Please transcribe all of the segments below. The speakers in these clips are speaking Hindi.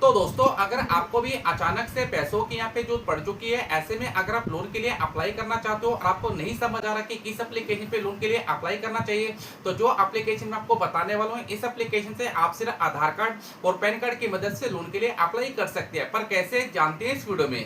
तो दोस्तों अगर आपको भी अचानक से पैसों की यहाँ पे जरूरत पड़ चुकी है, ऐसे में अगर आप लोन के लिए अप्लाई करना चाहते हो और आपको नहीं समझ आ रहा कि किस एप्लीकेशन पे लोन के लिए अप्लाई करना चाहिए, तो जो एप्लीकेशन मैं आपको बताने वाला हूँ, इस एप्लीकेशन से आप सिर्फ आधार कार्ड और पैन कार्ड की मदद से लोन के लिए अप्लाई कर सकते हैं। पर कैसे जानते हैं इस वीडियो में।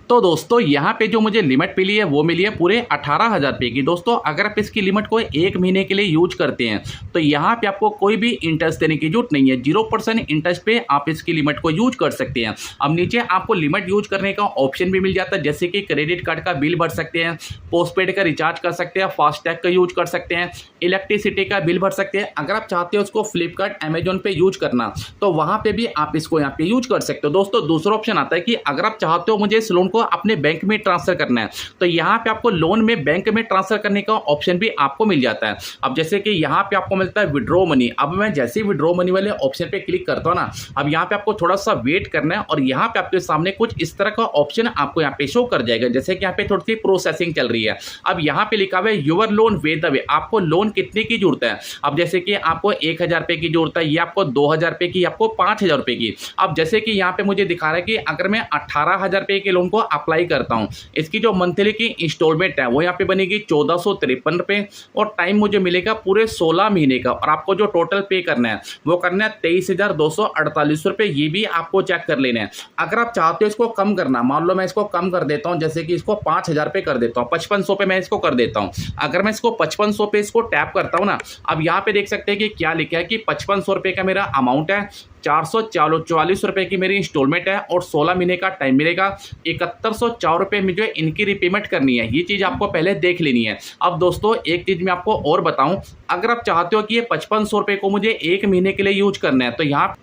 तो दोस्तों यहाँ पे जो मुझे लिमिट मिली है वो मिली है पूरे 18,000 रुपये की। दोस्तों अगर आप इसकी लिमिट को 1 महीने के लिए यूज करते हैं तो यहाँ पे आपको कोई भी इंटरेस्ट देने की जरूरत नहीं है। 0% इंटरेस्ट पे आप इसकी लिमिट को यूज कर सकते हैं। अब नीचे आपको लिमिट यूज करने का ऑप्शन भी मिल जाता है, जैसे कि क्रेडिट कार्ड का बिल भर सकते हैं, पोस्टपेड का रिचार्ज कर सकते हैं, फास्टैग का यूज कर सकते हैं, इलेक्ट्रिसिटी का बिल भर सकते हैं। अगर आप चाहते हो उसको फ्लिपकार्ट अमेजोन पे यूज करना तो वहाँ पे भी आप इसको यहाँ पे यूज कर सकते हो। दोस्तों दूसरा ऑप्शन आता है कि अगर आप चाहते हो मुझे इस लोन को अपने बैंक में ट्रांसफर करना है तो यहाँ पे आपको लोन में बैंक में ट्रांसफर करने का ऑप्शन भी आपको मिल जाता है। अब जैसे कि यहाँ पे आपको मिलता है विड्रॉ मनी। अब मैं जैसे ही विड्रॉ मनी वाले ऑप्शन पे क्लिक करता हूँ ना, अब यहाँ पे आपको थोड़ा सा वेट करना है और यहाँ पे आपके सामने कुछ इस तरह का ऑप्शन आपको यहाँ पे शो कर जाएगा, जैसे कि यहाँ पे थोड़ी सी प्रोसेसिंग चल रही है। अब यहाँ पे लिखा हुआ है your loan way the way, आपको लोन कितने की जरूरत है। अब जैसे कि आपको 1,000 रुपए की जरूरत है, ये आपको 2,000 रुपए की, आपको 5,000 रुपए की। अब जैसे कि यहाँ पे मुझे दिखा रहा है कि अगर मैं 18,000 रुपए के लोन को अप्लाई करता हूँ, इसकी जो मंथली की इंस्टॉलमेंट है वो यहाँ पे बनेगी 1,453 रुपए और टाइम मुझे मिलेगा पूरे 16 महीने का। और आपको जो टोटल पे करना है वो करना है 23,248 रुपए। ये भी आपको चेक कर लेना है। अगर आप चाहते हो इसको कम करना, मान लो मैं इसको कम कर देता हूँ, जैसे कि इसको 5,000 रुपए कर देता हूँ, 5,500 पे मैं इसको कर देता हूँ। अगर मैं इसको 5,500 पे इसको टैप करता हूँ ना, अब यहाँ पे देख सकते हैं कि क्या लिखा है कि 5,500 रुपए का मेरा अमाउंट है, 444 रुपए की मेरी इंस्टॉलमेंट है और 16 महीने का टाइम मिलेगा। 7,104 रुपए मुझे इनकी रिपेमेंट करनी है। ये चीज़ आपको पहले देख लेनी है। अब दोस्तों एक चीज़ मैं आपको और बताऊं, अगर आप चाहते हो कि ये 5,500 रुपए को मुझे 1 महीने के लिए यूज करना है तो यहाँ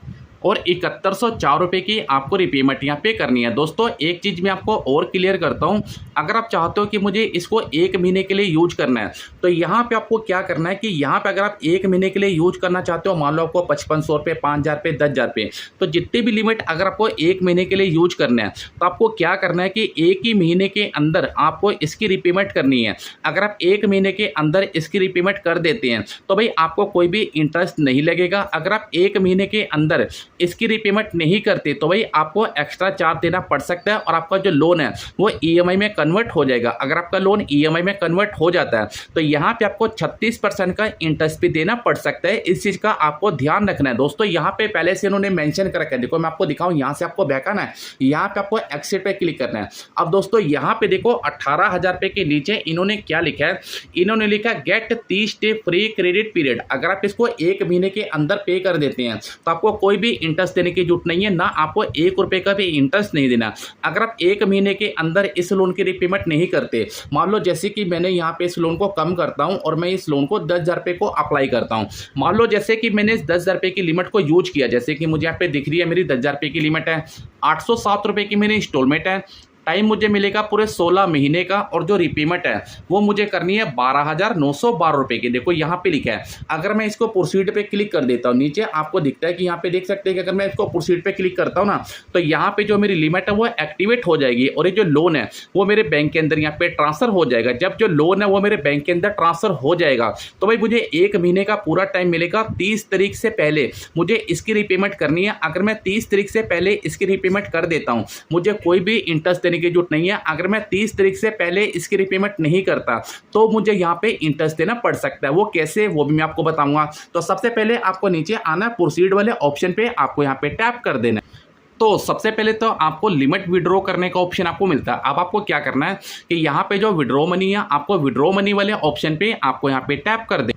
और 7,104 रुपए की आपको रिपेमेंट यहाँ पे करनी है। दोस्तों एक चीज़ मैं आपको और क्लियर करता हूँ, अगर आप चाहते हो कि मुझे इसको 1 महीने के लिए यूज करना है तो यहाँ पे आपको क्या करना है कि यहाँ पे अगर आप 1 महीने के लिए यूज करना चाहते हो, मान लो आपको 5,500 रुपये, 5,000 रुपये, 10,000 रुपये, तो जितनी भी लिमिट अगर आपको 1 महीने के लिए यूज करना है तो आपको क्या करना है कि 1 ही महीने के अंदर आपको इसकी रिपेमेंट करनी है। अगर आप 1 महीने के अंदर इसकी रिपेमेंट कर देते हैं तो भाई आपको कोई भी इंटरेस्ट नहीं लगेगा। अगर आप 1 महीने के अंदर इसकी रिपेमेंट नहीं करते तो भाई आपको एक्स्ट्रा चार्ज देना पड़ सकता है और आपका जो लोन है वो ईएमआई में कन्वर्ट हो जाएगा। अगर आपका लोन ईएमआई में कन्वर्ट हो जाता है तो यहाँ पे आपको 36% का इंटरेस्ट भी देना पड़ सकता है। इस चीज का आपको ध्यान रखना है। दोस्तों यहाँ पे पहले से इन्होंने मेंशन कर रखा है, देखो मैं आपको दिखाऊं, यहाँ से आपको बैक आना है, यहाँ पे आपको एक्सिट पे क्लिक करना है। अब दोस्तों यहाँ पे देखो 18,000 रुपए के नीचे इन्होंने क्या लिखा है, इन्होंने लिखा get 30 day free credit period. अगर आप इसको 1 महीने के अंदर पे कर देते हैं तो आपको कोई भी इंटरेस्ट देने की जरूरत नहीं है, ना आपको 1 रुपए का भी इंटरेस्ट नहीं देना। अगर आप 1 महीने के अंदर इस लोन की रिपेमेंट नहीं करते, मान लो जैसे कि मैंने यहाँ पे इस लोन को कम करता हूँ और मैं इस लोन को 10,000 रुपए को अप्लाई करता हूँ। मान लो जैसे कि मैंने इस 10,000 रुपए की लिमिट को यूज किया, जैसे कि मुझे यहाँ पे दिख रही है मेरी 10,000 रुपए की लिमिट है, 807 रुपए की मेरी इंस्टॉलमेंट है, टाइम मुझे मिलेगा पूरे 16 महीने का और जो रिपेमेंट है वो मुझे करनी है 12,912 रुपए की। देखो यहाँ पे लिखा है। अगर मैं इसको प्रोसीड पे क्लिक कर देता हूँ, नीचे आपको दिखता है कि यहाँ पे देख सकते हैं कि अगर मैं इसको प्रोसीड पे क्लिक करता हूँ ना तो यहाँ पे जो मेरी लिमिट है वो एक्टिवेट हो जाएगी और ये जो लोन है वो मेरे बैंक के अंदर यहाँ पे ट्रांसफर हो जाएगा। जब जो लोन है वो मेरे बैंक के अंदर ट्रांसफर हो जाएगा तो भाई मुझे 1 महीने का पूरा टाइम मिलेगा। 30 तारीख से पहले मुझे इसकी रिपेमेंट करनी है। अगर मैं 30 तारीख से पहले इसकी रिपेमेंट कर देता हूँ, मुझे कोई भी इंटरेस्ट देने की जरूरत नहीं है। अगर मैं 30 तारीख से पहले इसकी रिपेमेंट नहीं करता तो मुझे यहाँ पे इंटरेस्ट देना पड़ सकता है। वो कैसे, वो भी मैं आपको बताऊंगा। तो सबसे पहले आपको नीचे आना, प्रोसीड वाले ऑप्शन पे आपको यहाँ पे टैप कर देना। तो सबसे पहले तो आपको लिमिट विड्रॉ करने का ऑप्शन आपको मिलता है। अब आपको क्या करना है कि यहाँ पे जो विड्रॉ मनी है, आपको विड्रॉ मनी वाले ऑप्शन पे आपको यहाँ पे टैप कर दे।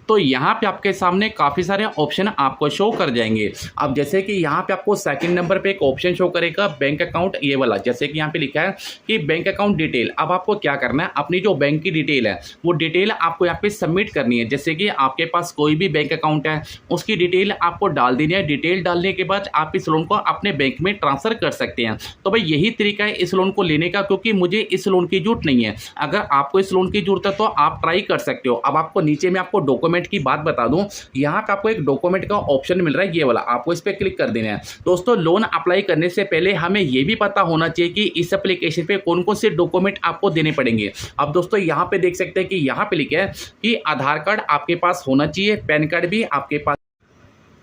तो यहाँ पे आपके सामने काफ़ी सारे ऑप्शन आपको शो कर जाएंगे। अब जैसे कि यहाँ पे आपको सेकंड नंबर पे एक ऑप्शन शो करेगा बैंक अकाउंट, ये वाला, जैसे कि यहाँ पे लिखा है कि बैंक अकाउंट डिटेल। अब आपको क्या करना है, अपनी जो बैंक की डिटेल है वो डिटेल आपको यहाँ पे सबमिट करनी है। जैसे कि आपके पास कोई भी बैंक अकाउंट है उसकी डिटेल आपको डाल देनी है। डिटेल डालने के बाद आप इस लोन को अपने बैंक में ट्रांसफर कर सकते हैं। तो भाई यही तरीका है इस लोन को लेने का, क्योंकि मुझे इस लोन की जरूरत नहीं है। अगर आपको इस लोन की जरूरत है तो आप ट्राई कर सकते हो। अब आपको नीचे में आपको डॉक्यूमेंट की बात बता दूं, यहाँ पे आपको एक डॉक्यूमेंट का ऑप्शन मिल रहा है, ये वाला, आपको इस पे क्लिक कर देना है। दोस्तों लोन अप्लाई करने से पहले हमें ये भी पता होना चाहिए कि इस एप्लीकेशन पे कौन कौन से डॉक्यूमेंट आपको देने पड़ेंगे। अब दोस्तों यहाँ पे देख सकते हैं कि यहाँ पे लिखा है कि आधार कार्ड आपके पास होना चाहिए, पैन कार्ड भी आपके पास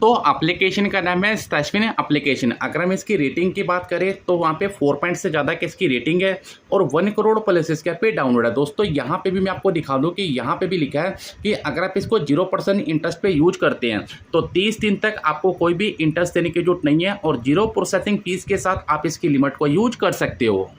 तो एप्लीकेशन का नाम है स्टैशविन एप्लीकेशन। अगर हम इसकी रेटिंग की बात करें तो वहाँ पे 4 पॉइंट से ज़्यादा की इसकी रेटिंग है और 1 करोड़ प्लस इसके पे डाउनलोड है। दोस्तों यहाँ पे भी मैं आपको दिखा दूँ कि यहाँ पे भी लिखा है कि अगर आप इसको 0% इंटरेस्ट पे यूज करते हैं तो 30 दिन तक आपको कोई भी इंटरेस्ट देने की जरूरत नहीं है और 0 प्रोसेसिंग फीस के साथ आप इसकी लिमिट को यूज कर सकते हो।